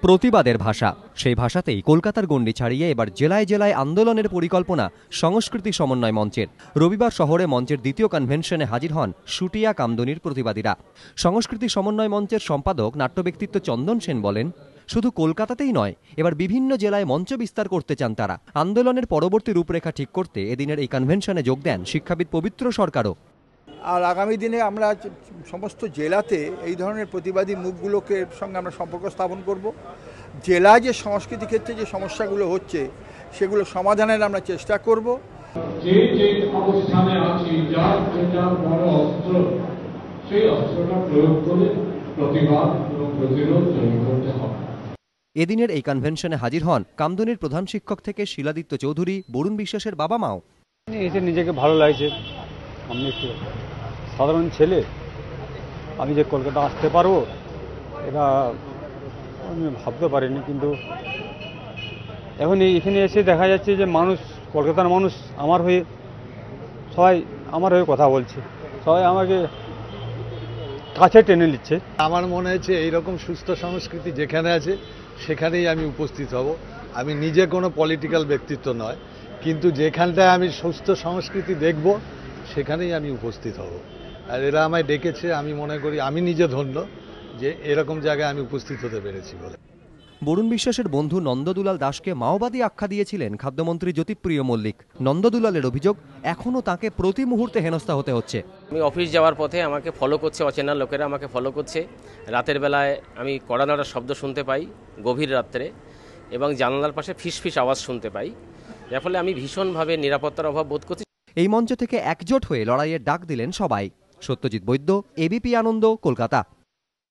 প্রতিবাদের ভাষা। সেই ভাষাতেই কলকাতার গণ্ডি ছাড়িয়ে এবার জেলায় জেলায় আন্দোলনের পরিকল্পনা সংস্কৃতি সমন্বয় মঞ্চের। রবিবার শহরে মঞ্চের দ্বিতীয় কনভেনশনে হাজির হন শুটিয়া কামদুনির প্রতিবাদীরা। সংস্কৃতি সমন্বয় মঞ্চের সম্পাদক নাট্য ব্যক্তিত্ব চন্দন সেন বলেন, শুধু কলকাতাতেই নয়, এবার বিভিন্ন জেলায় মঞ্চ বিস্তার করতে চান তারা। আন্দোলনের পরবর্তী রূপরেখা ঠিক করতে এদিনের এই কনভেনশনে যোগ দেন শিক্ষাবিদ পবিত্র সরকারও। আর আগামী দিনে আমরা সমস্ত জেলাতে এই ধরনের প্রতিবাদী মুখগুলোকে সঙ্গে আমরা সম্পর্ক স্থাপন করব। জেলায় যে সংস্কৃতি ক্ষেত্রে যে সমস্যাগুলো হচ্ছে সেগুলো সমাধানের আমরা চেষ্টা করব। যে যে অবস্থানে আছি, যার যেটা বড় অস্ত্র, সেই অস্ত্রটা প্রয়োগ করে প্রতিবাদ এবং প্রতিরোধ তৈরি করতে হবে। এদিনের এই কনভেনশনে হাজির হন কামদুনির প্রধান শিক্ষক থেকে শিলাদিত্য চৌধুরী, বরুণ বিশ্বাসের বাবা মাও। এসে নিজেকে ভালো লাগছে। আমি একটু সাধারণ ছেলে, আমি যে কলকাতা আসতে পারবো এটা আমি ভাবতে পারিনি, কিন্তু এখন এখানে এসে দেখা যাচ্ছে যে মানুষ, কলকাতার মানুষ আমার হয়ে, সবাই আমার হয়ে কথা বলছে, সবাই আমাকে কাছে টেনে নিচ্ছে। আমার মনে হচ্ছে এইরকম সুস্থ সংস্কৃতি যেখানে আছে সেখানেই আমি উপস্থিত হব। আমি নিজে কোনো পলিটিক্যাল ব্যক্তিত্ব নয়, কিন্তু যেখানটায় আমি সুস্থ সংস্কৃতি দেখব সেখানেই আমি উপস্থিত হব। আর এরা আমায় ডেকেছে, আমি মনে করি আমি নিজে ধন্য যে এরকম জায়গায় আমি উপস্থিত হতে পেরেছি বলে। বরুণ বিশ্বাসের বন্ধু নন্দদুলাল দাসকে মাওবাদী আখ্যা দিয়েছিলেন খাদ্যমন্ত্রী জ্যোতিপ্রিয় মল্লিক। নন্দদুলালের অভিযোগ, এখনও তাকে প্রতি মুহূর্তে হেনস্থা হতে হচ্ছে। আমি অফিস যাওয়ার পথে আমাকে ফলো করছে, অচেনা লোকেরা আমাকে ফলো করছে। রাতের বেলায় আমি কড়া নাড়ার শব্দ শুনতে পাই গভীর রাত্রে, এবং জানালার পাশে ফিসফিস আওয়াজ শুনতে পাই, যার ফলে আমি ভীষণভাবে নিরাপত্তার অভাব বোধ করছি। এই মঞ্চ থেকে একজোট হয়ে লড়াইয়ের ডাক দিলেন সবাই। সত্যজিৎ বৈদ্য, এবিপি আনন্দ, কলকাতা।